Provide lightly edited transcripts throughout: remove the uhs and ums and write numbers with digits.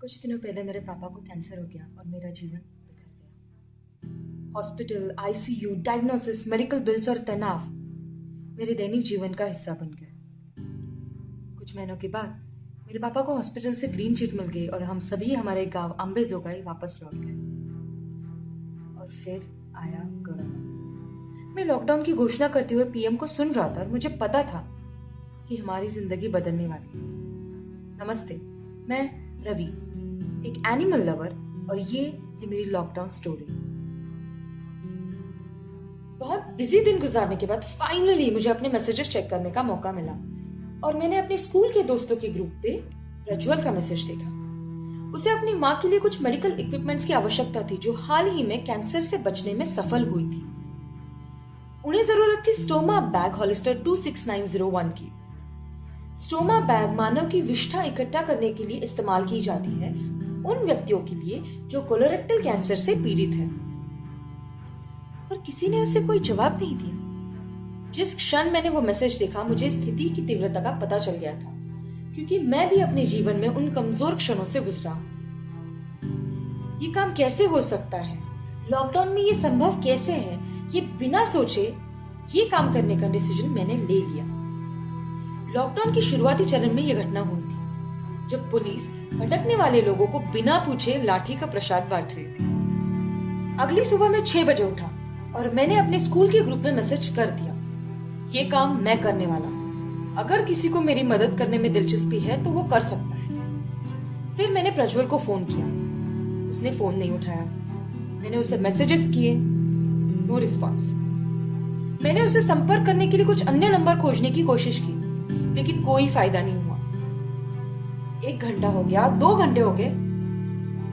कुछ दिनों पहले मेरे पापा को कैंसर हो गया और मेरा जीवन बिखर गया। Hospital, ICU, diagnosis, medical bills और तनाव मेरे दैनिक जीवन का हिस्सा बन गए। कुछ महीनों के बाद मेरे पापा को हॉस्पिटल से ग्रीन चिट मिल गई और हम सभी हमारे गांव अंबेजोगाई वापस लौट गए। और फिर आया कोरोना। मैं लॉकडाउन की घोषणा करते हुए पीएम को सुन रहा था और मुझे पता था कि हमारी जिंदगी बदलने वाली है। नमस्ते, मैं रवि, एक एनिमल लवर, और ये है मेरी लॉकडाउन स्टोरी। बहुत बिजी दिन गुजारने के बाद फाइनली मुझे अपने मैसेजेस चेक करने का मौका मिला और मैंने अपने स्कूल के दोस्तों के ग्रुप पे प्रज्वल का मैसेज देखा। उसे अपनी माँ के लिए कुछ मेडिकल इक्विपमेंट्स की आवश्यकता थी जो हाल ही में कैंसर से बचने में सफल हुई थी। उन्हें जरूरत थी स्टोमा बैग हॉलिस्टर 26901 की। स्टोमा बैग मानव की विष्ठा इकट्ठा करने के लिए इस्तेमाल की जाती है उन व्यक्तियों के लिए जो कोलोरेक्टल कैंसर से पीड़ित है। पर किसी ने उसे कोई जवाब नहीं दिया। जिस क्षण मैंने वो मैसेज देखा मुझे स्थिति की तीव्रता का पता चल गया था, क्योंकि मैं भी अपने जीवन में उन कमजोर क्षणों से गुजरा। ये काम कैसे हो सकता है? लॉकडाउन में ये संभव कैसे है? ये बिना सोचे ये काम करने का डिसीजन मैंने ले लिया। लॉकडाउन की शुरुआती चरण में यह घटना हुई थी, जब पुलिस भटकने वाले लोगों को बिना पूछे लाठी का प्रसाद बांट रही थी। अगली सुबह मैं 6 बजे उठा और मैंने अपने स्कूल के ग्रुप में मैसेज कर दिया, ये काम मैं करने वाला हूँ। अगर किसी को मेरी मदद करने में दिलचस्पी है तो वो कर सकता है। फिर मैंने प्रज्वल को फोन किया। उसने फोन नहीं उठाया। मैंने उसे मैसेजेस किए, नो रिस्पॉन्स। मैंने उसे संपर्क करने के लिए कुछ अन्य नंबर खोजने की कोशिश की, लेकिन कोई फायदा नहीं हुआ। 1 घंटा हो गया, 2 घंटे हो गए।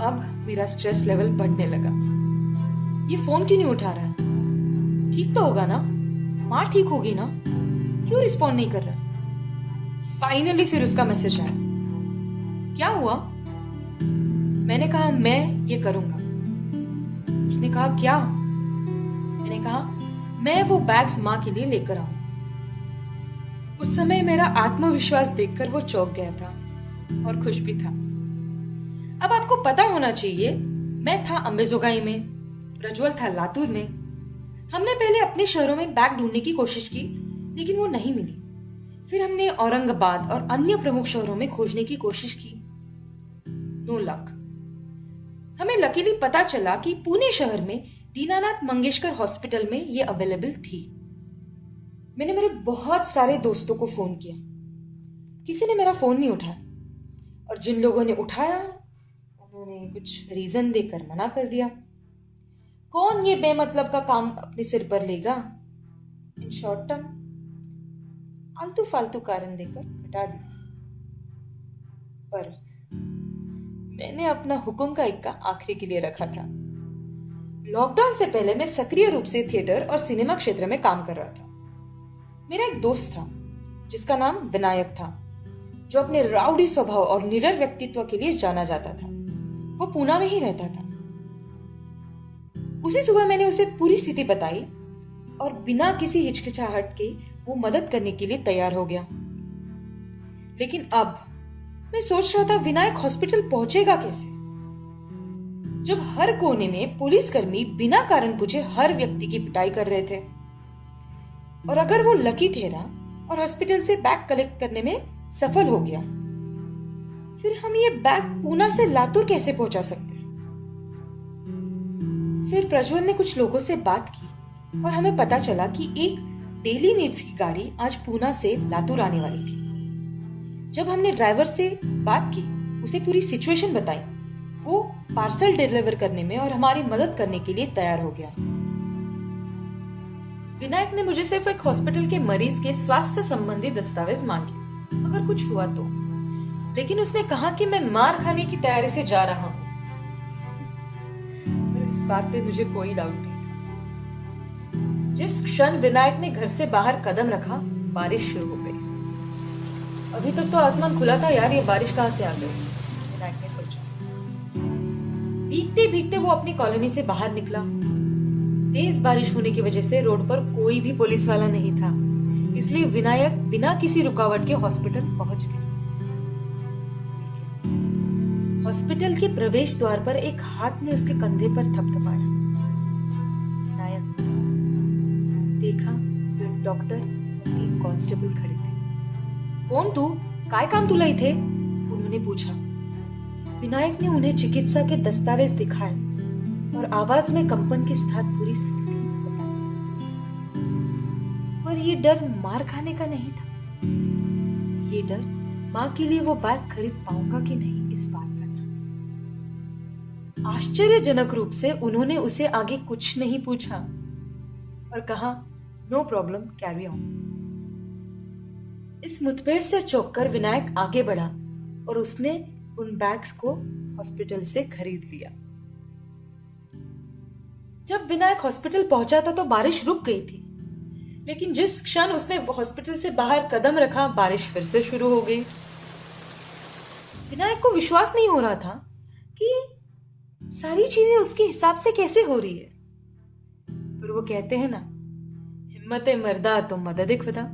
अब मेरा स्ट्रेस लेवल बढ़ने लगा। ये फोन क्यों नहीं उठा रहा है? ठीक तो होगा ना? माँ ठीक होगी ना? क्यों रिस्पॉन्ड नहीं कर रहा? फाइनली फिर उसका मैसेज आया। क्या हुआ? मैंने कहा मैं ये करूंगा। उसने कहा क्या? मैंने कहा मैं वो बैग्स माँ के लिए लेकर आऊंगा। उस समय मेरा आत्मविश्वास देखकर वो चौंक गया था और खुश भी था। अब आपको पता होना चाहिए, मैं था अंबेजोगाई में, प्रज्वल था लातूर में। हमने पहले अपने शहरों में बैग ढूंढने की कोशिश की, लेकिन वो नहीं मिली। फिर हमने औरंगाबाद और अन्य प्रमुख शहरों में खोजने की कोशिश की, नो लक। हमें लकीली पता चला कि पुणे शहर में दीनानाथ मंगेशकर हॉस्पिटल में ये अवेलेबल थी। मैंने मेरे बहुत सारे दोस्तों को फोन किया, किसी ने मेरा फोन नहीं उठाया, और जिन लोगों ने उठाया उन्होंने कुछ रीजन देकर मना कर दिया। कौन ये बेमतलब का काम अपने सिर पर लेगा? इन शॉर्ट टर्म आलतू फालतू कारण देकर हटा दिया। पर मैंने अपना हुक्म का इक्का आखिरी के लिए रखा था। लॉकडाउन से पहले मैं सक्रिय रूप से थिएटर और सिनेमा क्षेत्र में काम कर रहा था। मेरा एक दोस्त था जिसका नाम विनायक था, जो अपने राउडी स्वभाव और निडर व्यक्तित्व के लिए जाना जाता था। वो पूना में ही रहता था। उसी सुबह मैंने उसे पूरी स्थिति बताई और बिना किसी हिचकिचाहट के वो मदद करने के लिए तैयार हो गया। लेकिन अब मैं सोच रहा था विनायक हॉस्पिटल पहुंचेगा कैसे, जब हर कोने में पुलिसकर्मी बिना कारण पूछे हर व्यक्ति की पिटाई कर रहे थे। और अगर वो लकी ठहरा और हॉस्पिटल से बैग कलेक्ट करने में सफल हो गया, फिर हम ये बैग पूना से लातूर कैसे पहुंचा सकते? फिर प्रज्वल ने कुछ लोगों से बात की और हमें पता चला कि एक डेली नीड्स की गाड़ी आज पूना से लातूर आने वाली थी। जब हमने ड्राइवर से बात की, उसे पूरी सिचुएशन बताई, वो पार्सल डिलीवर करने में और हमारी मदद करने के लिए तैयार हो गया। विनायक ने मुझे सिर्फ एक हॉस्पिटल के मरीज के स्वास्थ्य संबंधी दस्तावेज मांगे अगर कुछ हुआ तो, लेकिन उसने कहा कि मैं मार खाने की तैयारी से जा रहा हूं। इस बात पे मुझे कोई डाउट नहीं था। जिस क्षण विनायक ने घर से बाहर कदम रखा, बारिश शुरू हो गई। अभी तक तो आसमान खुला था यार, ये बारिश कहां से आ गई? विनायक ने सोचा। भीगते भीगते वो अपनी कॉलोनी से बाहर निकला। तेज बारिश होने की वजह से रोड पर कोई भी पुलिस वाला नहीं था, इसलिए विनायक बिना किसी रुकावट के हॉस्पिटल पहुंच गया। हॉस्पिटल के प्रवेश द्वार पर एक हाथ ने उसके कंधे पर थपथपाया। विनायक देखा तो एक डॉक्टर और 3 कांस्टेबल खड़े थे। कौन तू? काय काम तुला इथे? उन्होंने पूछा। विनायक ने उन्हें चिकित्सा के दस्तावेज दिखाए और आवाज में कंपन के साथ पूरी स्थिति बताई। पर ये डर मार खाने का नहीं था। ये डर माँ के लिए वो बैग खरीद पाऊंगा कि नहीं, इस बात का था। आश्चर्यजनक रूप से उन्होंने उसे आगे कुछ नहीं पूछा और कहा, नो प्रॉब्लम, कैरी ऑन। इस मुठभेड़ से चौंककर विनायक आगे बढ़ा और उसने उन बैग्स को हॉस्पिटल से खरीद लिया। जब विनायक हॉस्पिटल पहुंचा था तो बारिश रुक गई थी, लेकिन जिस क्षण उसने हॉस्पिटल से बाहर कदम रखा, बारिश फिर से शुरू हो गई। विनायक को विश्वास नहीं हो रहा था कि सारी चीजें उसके हिसाब से कैसे हो रही है। पर वो कहते हैं ना, हिम्मत मर्दा तो मदद खुदा।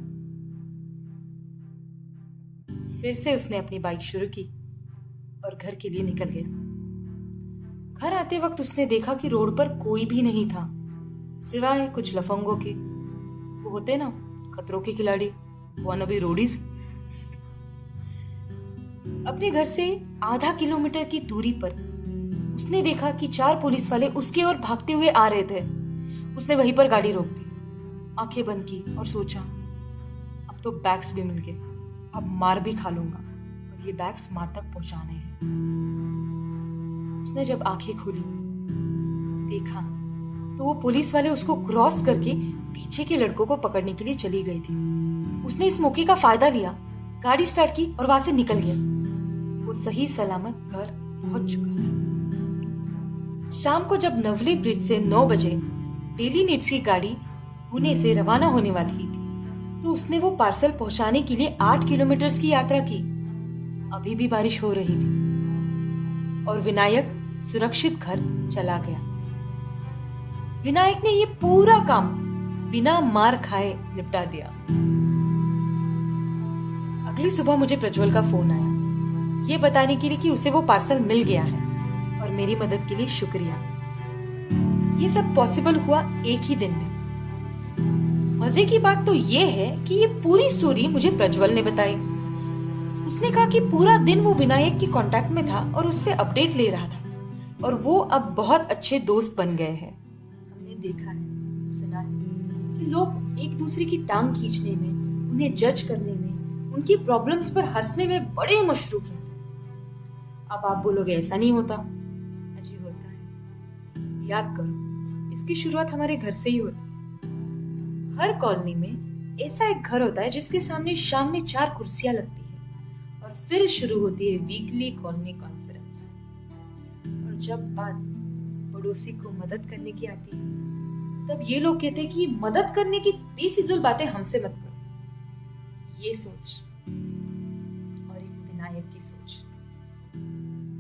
फिर से उसने अपनी बाइक शुरू की और घर के लिए निकल गया। घर आते वक्त उसने देखा कि रोड पर कोई भी नहीं था, सिवाय कुछ लफंगों के। वो होते ना, खतरों के खिलाड़ी, वानबी रोडीज। अपने घर से आधा किलोमीटर की दूरी पर उसने देखा कि 4 पुलिस वाले उसके ओर भागते हुए आ रहे थे। उसने वहीं पर गाड़ी रोक दी, आंखें बंद की और सोचा, अब तो बैग्स भी मिल गए, अब मार भी खा लूंगा, पर ये बैग्स मां तक पहुंचाने हैं। उसने जब आंखें खोली, देखा तो वो पुलिस वाले उसको क्रॉस करके पीछे के लड़कों को पकड़ने के लिए चली गई थी। उसने इस मौके का फायदा लिया, गाड़ी स्टार्ट की और वहां से निकल गया। वो सही सलामत घर पहुंच चुका था। शाम को जब नवली ब्रिज से 9 बजे डेली नीड्स की गाड़ी पुणे से रवाना होने वाली थी, तो उसने वो पार्सल पहुंचाने के लिए 8 किलोमीटर की यात्रा की। अभी भी बारिश हो रही थी और विनायक सुरक्षित घर चला गया। विनायक ने ये पूरा काम बिना मार खाए निपटा दिया। अगली सुबह मुझे प्रज्वल का फोन आया, ये बताने के लिए कि उसे वो पार्सल मिल गया है और मेरी मदद के लिए शुक्रिया। ये सब पॉसिबल हुआ एक ही दिन में। मजे की बात तो ये है कि ये पूरी स्टोरी मुझे प्रज्वल ने बताई। उसने कहा कि पूरा दिन वो विनायक के कांटेक्ट में था और उससे अपडेट ले रहा था और वो अब बहुत अच्छे दोस्त बन गए हैं। हमने देखा है, सुना है कि लोग एक दूसरे की टांग खींचने में, उन्हें जज करने में, उनकी प्रॉब्लम्स पर हंसने में बड़े मशरूफ रहते हैं। अब आप बोलोगे ऐसा नहीं होता। अजी होता है। याद करो, इसकी शुरुआत हमारे घर से ही होती है। हर कॉलोनी में ऐसा एक घर होता है जिसके सामने शाम में 4 कुर्सियां लगती है और फिर शुरू होती है वीकली कॉलोनी कॉन्फ्रेंस। और जब बात पड़ोसी को मदद करने की आती है, तब ये लोग कहते हैं कि मदद करने की बेफिजूल बातें हमसे मत करो। ये सोच और एक विनायक की सोच।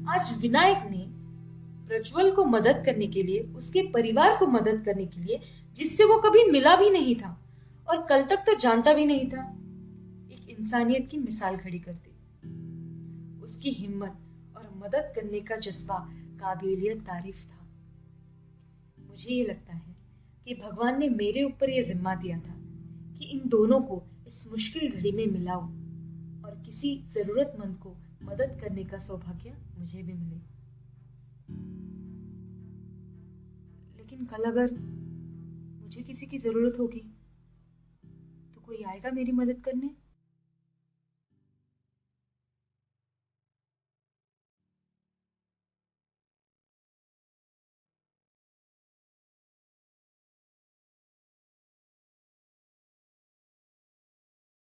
आज विनायक ने प्रज्वल को मदद करने के लिए, उसके परिवार को मदद करने के लिए, जिससे वो कभी मिला भी नहीं था और कल तक तो जानता भी नहीं था, एक इंसानियत की मिसाल खड़ी कर दी। उसकी हिम्मत और मदद करने का जज्बा काबिलियत तारीफ था। मुझे ये लगता है कि भगवान ने मेरे ऊपर यह जिम्मा दिया था कि इन दोनों को इस मुश्किल घड़ी में मिलाऊं और किसी जरूरतमंद को मदद करने का सौभाग्य मुझे भी मिले। लेकिन कल अगर मुझे किसी की जरूरत होगी तो कोई आएगा मेरी मदद करने?